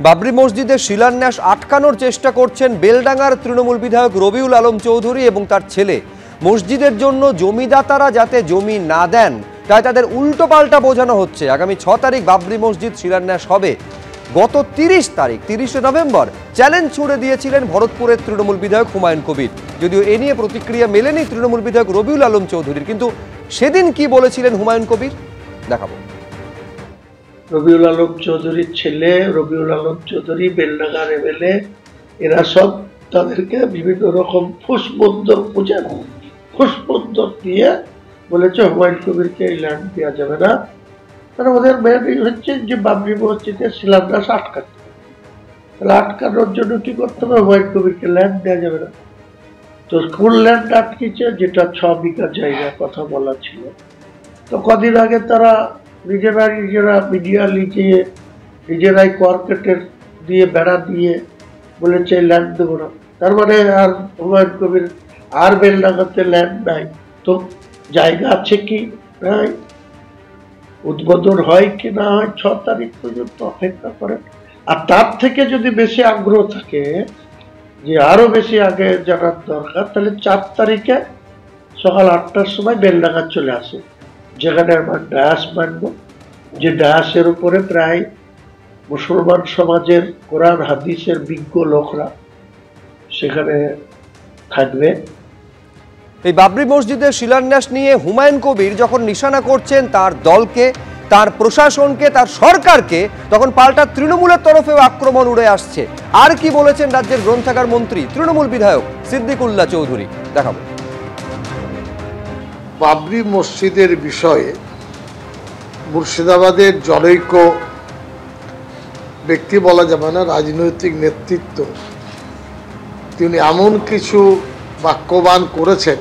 বাবরি মসজিদের শিলান্যাস আটকানোর চেষ্টা করছেন বেলডাঙ্গার তৃণমূল বিধায়ক রবিউল আলম চৌধুরী এবং তার ছেলে। মসজিদের জন্য জমিদাতারা যাতে জমি না দেন তাই তাদের উল্টো পাল্টা বোঝানো হচ্ছে। আগামী 6 তারিখ বাবরি মসজিদ শিলান্যাস হবে। গত 30 নভেম্বর চ্যালেঞ্জ ছুড়ে দিয়েছিলেন ভরতপুরের তৃণমূল বিধায়ক হুমায়ুন কবির। যদিও এ নিয়ে প্রতিক্রিয়া মেলেনি তৃণমূল বিধায়ক রবিউল আলম চৌধুরীর, কিন্তু সেদিন কি বলেছিলেন হুমায়ুন কবির দেখাবো। রবিউল আলম চৌধুরীর ছেলে রবিউল আলম চৌধুরী, বেলডাঙ্গার এমএলএ, এরা সব তাদেরকে বিভিন্ন রকম ফুসবন্দর দিয়ে বলেছে হুমায়ুন কবিরকে এই ল্যান্ড দেওয়া যাবে না। কারণ ওদের মেন হচ্ছে যে বাবরি মসজিদের শিলান্যাস আটকাতে, তাহলে আটকানোর জন্য কি করতে হবে, হুমায়ুন কবিরকে ল্যান্ড দেওয়া যাবে না। তো কোন ল্যান্ড আটকেছে, যেটা 6 বিঘা জায়গা কথা বলা ছিল। তো কদিন আগে তারা নিজেরা মিডিয়া লিখিয়ে নিজেরাই কর্পোরেটের দিয়ে বেড়া দিয়ে বলেছে ল্যান্ড দেবো না। তার মানে আর হুমায়ুন কবির আর বেলডাঙ্গাতে ল্যান্ড নাই, তো জায়গা আছে কি নাই, উদ্বোধন হয় কি না হয় 6 তারিখ পর্যন্ত অপেক্ষা করেন। আর তার থেকে যদি বেশি আগ্রহ থাকে যে আরো বেশি আগে জানার দরকার, তাহলে 4 তারিখে সকাল 8টার সময় বেলডাঙ্গা চলে আসে, যেখানে আমার ডায়াস মানব, যে ডায়াসের উপরে প্রায় মুসলমান সমাজের কোরআন হাদিসের বিজ্ঞ লোকরা সেখানে থাকবে। এই বাবরি মসজিদের শিলান্যাস নিয়ে হুমায়ুন কবির যখন নিশানা করছেন তার দলকে, তার প্রশাসনকে, তার সরকারকে, তখন পাল্টা তৃণমূলের তরফেও আক্রমণ উড়ে আসছে। আর কি বলেছেন রাজ্যের গ্রন্থাগার মন্ত্রী তৃণমূল বিধায়ক সিদ্দিকুল্লাহ চৌধুরী দেখাবো। বাবরি মসজিদের বিষয়ে মুর্শিদাবাদের জনৈক ব্যক্তি বলা যাবে না, রাজনৈতিক নেতৃত্ব, তিনি এমন কিছু বাক্যবান করেছেন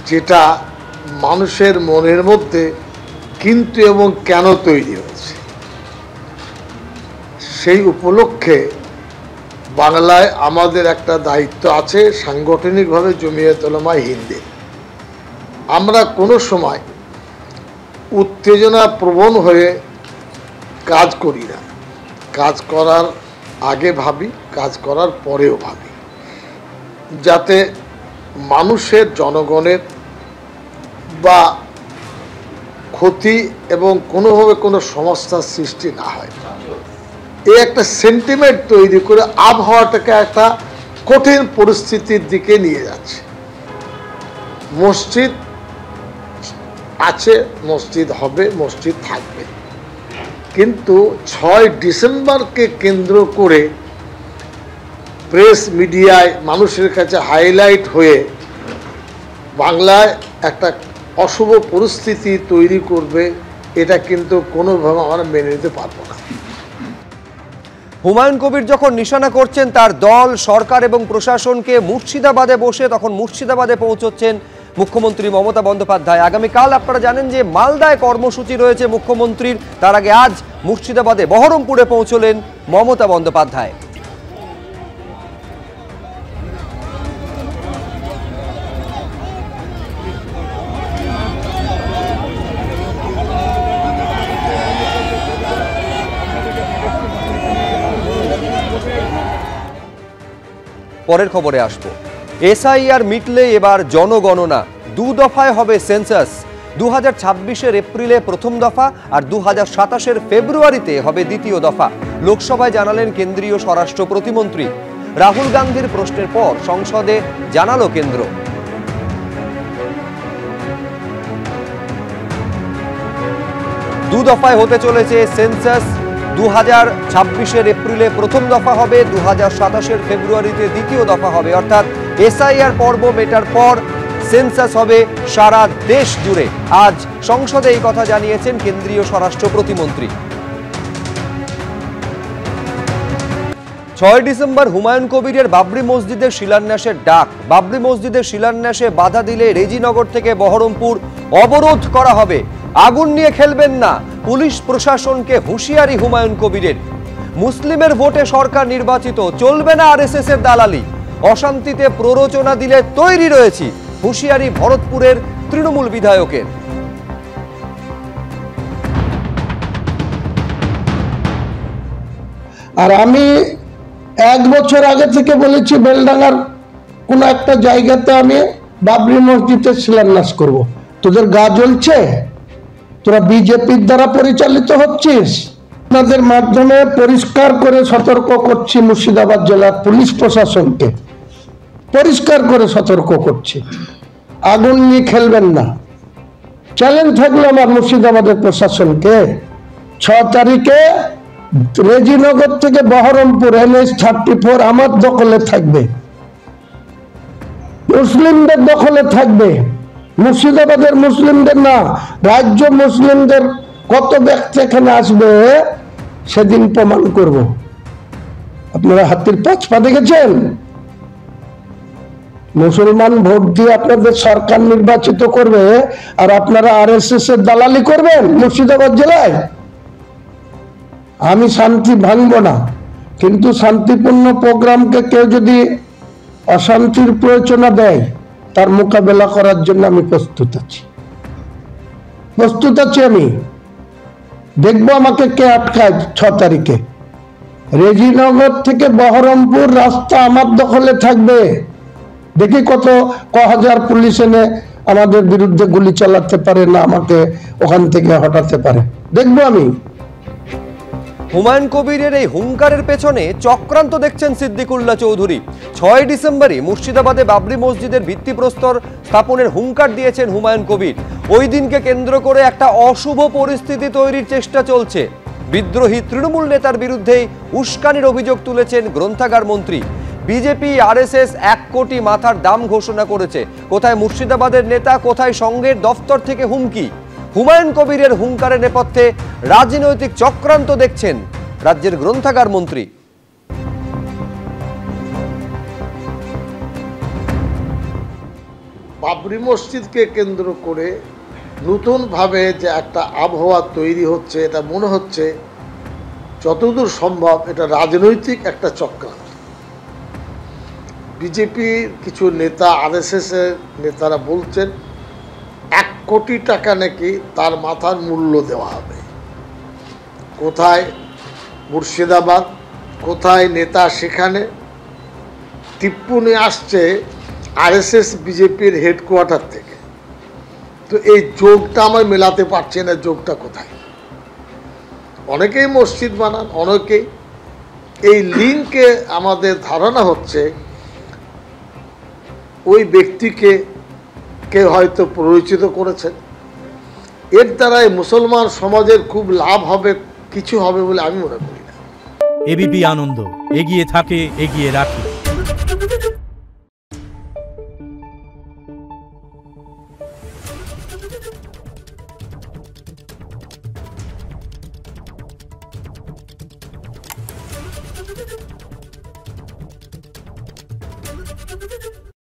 যেটা মানুষের মনের মধ্যে কিন্তু এবং কেন তৈরি হয়েছে। সেই উপলক্ষে বাংলায় আমাদের একটা দায়িত্ব আছে, সাংগঠনিকভাবে জমিয়ত উলামায়ে হিন্দ। আমরা কোনো সময় উত্তেজনা প্রবণ হয়ে কাজ করি না। কাজ করার আগে ভাবি, কাজ করার পরেও ভাবি, যাতে মানুষের, জনগণের বা ক্ষতি এবং কোনোভাবে কোনো সমস্যার সৃষ্টি না হয়। এই একটা সেন্টিমেন্ট তৈরি করে আবহাওয়াটাকে একটা কঠিন পরিস্থিতির দিকে নিয়ে যাচ্ছে। মসজিদ আছে, মসজিদ হবে, মসজিদ থাকবে, কিন্তু 6 ডিসেম্বরকে কেন্দ্র করে প্রেস মিডিয়ায় মানুষের কাছে হাইলাইট হয়ে বাংলায় একটা অশুভ পরিস্থিতি তৈরি করবে, এটা কিন্তু কোনোভাবে আমরা মেনে নিতে পারবো না। হুমায়ুন কবির যখন নিশানা করছেন তার দল, সরকার এবং প্রশাসনকে, মুর্শিদাবাদে বসে তখন মুর্শিদাবাদে পৌঁছচ্ছেন মুখ্যমন্ত্রী মমতা বন্দ্যোপাধ্যায়। আগামীকাল আপনারা জানেন যে মালদায় কর্মসূচি রয়েছে মুখ্যমন্ত্রীর, তার আগে আজ মুর্শিদাবাদে বহরমপুরে পৌঁছলেন মমতা বন্দ্যোপাধ্যায়। পরের খবরে আসবো। এসআইআর মিটলে এবার জনগণনা, 2 দফায় হবে সেন্সাস। 2026-এর এপ্রিলে প্রথম দফা আর 2027-এর ফেব্রুয়ারিতে হবে দ্বিতীয় দফা। লোকসভায় জানালেন কেন্দ্রীয় স্বরাষ্ট্র প্রতিমন্ত্রী। রাহুল গান্ধীর প্রশ্নের পর সংসদে জানালো কেন্দ্র। দু দফায় হতে চলেছে সেন্সাস। 2026-এর এপ্রিলে প্রথম দফা হবে, 2027-এর ফেব্রুয়ারিতে দ্বিতীয় দফা হবে। অর্থাৎ এসআইআর পর্ব মেটার পর সেন্সাস হবে সারা দেশ জুড়ে। আজ সংসদে এই কথা জানিয়েছেন কেন্দ্রীয় স্বরাষ্ট্র প্রতিমন্ত্রী। 6 ডিসেম্বর হুমায়ুন কবিরের বাবরি মসজিদের শিলান্যাসের ডাক। বাবরি মসজিদের শিলান্যাসে বাধা দিলে রেজিনগর থেকে বহরমপুর অবরোধ করা হবে। আগুন নিয়ে খেলবেন না, পুলিশ প্রশাসনকে হুঁশিয়ারি হুমায়ুন কবিরের। মুসলিমের ভোটে সরকার নির্বাচিত, চলবে না আরএসএস এর দালালি। অশান্তিতে প্ররোচনা দিলে তৈরি রয়েছি, হুঁশিয়ারি ভরতপুরের তৃণমূল বিধায়কের। আর আমি 1 বছর আগে থেকে বলেছি বেলডাঙ্গার কোন একটা জায়গাতে আমি বাবরি মসজিদের শিলান্যাস করব। তোদের গা জ্বলছে? তোরা বিজেপির দ্বারা পরিচালিত হচ্ছিস। আপনাদের মাধ্যমে পরিষ্কার করে সতর্ক করছি মুর্শিদাবাদ জেলার পুলিশ প্রশাসনকে, পরিষ্কার করে সতর্ক করছি, আগুন নিয়ে খেলবেন না। চ্যালেঞ্জ থাকলো আমার মুর্শিদাবাদের প্রশাসনকে, 6 তারিখে রেজিনগর থেকে বহরমপুর NH-34 আমার দখলে থাকবে, মুসলিমদের দখলে থাকবে, মুর্শিদাবাদের মুসলিমদের না, রাজ্য মুসলিমদের কত ব্যক্তি এখানে আসবে সেদিন প্রমাণ করব। আপনারা হাতির 5 পা দেখেছেন? মুসলমান ভোট দিয়ে আপনাদের সরকার নির্বাচিত করবে আর আপনারা RSS এর দালালি করবেন মুর্শিদাবাদ জেলায়। আমি শান্তি ভাঙবো না, কিন্তু শান্তিপূর্ণ প্রোগ্রামকে কেউ যদি অশান্তির প্রয়োজনা দেয় তার মোকাবেলা করার জন্য আমি প্রস্তুত আছি, আমি দেখবো আমাকে কে আটকায়। 6 তারিখে রেজিনগর থেকে বহরমপুর রাস্তা আমার দখলে থাকবে, দেখি কত হাজার পুলিশ এনে আমাদের বিরুদ্ধে গুলি চালাতে পারে না আমাকে ওখান থেকে হটাতে পারে, দেখবো আমি। হুমায়ুন কবিরের এই হুঙ্কারের পেছনে চক্রান্ত দেখছেন সিদ্দিকুল্লাহ চৌধুরী। 6 ডিসেম্বরই মুর্শিদাবাদে বাবরি মসজিদের ভিত্তিপ্রস্তর স্থাপনের হুঙ্কার দিয়েছেন হুমায়ুন কবির। ওই দিনকে কেন্দ্র করে একটা অশুভ পরিস্থিতি তৈরির চেষ্টা চলছে। বিদ্রোহী তৃণমূল নেতার বিরুদ্ধেই উস্কানির অভিযোগ তুলেছেন গ্রন্থাগার মন্ত্রী। বিজেপি RSS 1 কোটি মাথার দাম ঘোষণা করেছে। কোথায় মুর্শিদাবাদের নেতা, কোথায় সংঘের দফতর থেকে হুমকি। হুমায়ুন কবিরের হুঙ্কারের নেপথ্যে রাজনৈতিক চক্রান্ত দেখছেন রাজ্যের গ্রন্থাগার মন্ত্রী। বাবরি মসজিদকে কেন্দ্র করে নতুনভাবে যে একটা আবহাওয়া তৈরি হচ্ছে, এটা মনে হচ্ছে যতদূর সম্ভব এটা রাজনৈতিক একটা চক্রান্ত। বিজেপির কিছু নেতা, RSS এর নেতারা বলছেন 1 কোটি টাকা নাকি তার মাথার মূল্য দেওয়া হবে। কোথায় মুর্শিদাবাদ, কোথায় নেতা সেখানে টিপ্পনি আসছে RSS বিজেপির হেডকোয়ার্টার থেকে। তো এই যোগটা আমার মেলাতে পারছে না, যোগটা কোথায়? অনেকেই মসজিদ বানান, অনেকেই এই লিঙ্কে আমাদের ধারণা হচ্ছে ওই ব্যক্তিকে কেউ হয়তো পরিচিত করেছেন। এর দ্বারাই মুসলমান সমাজের খুব লাভ হবে, কিছু হবে বলে আমি মনে করি না। ABP আনন্দ এগিয়ে থাকে, এগিয়ে রাখে।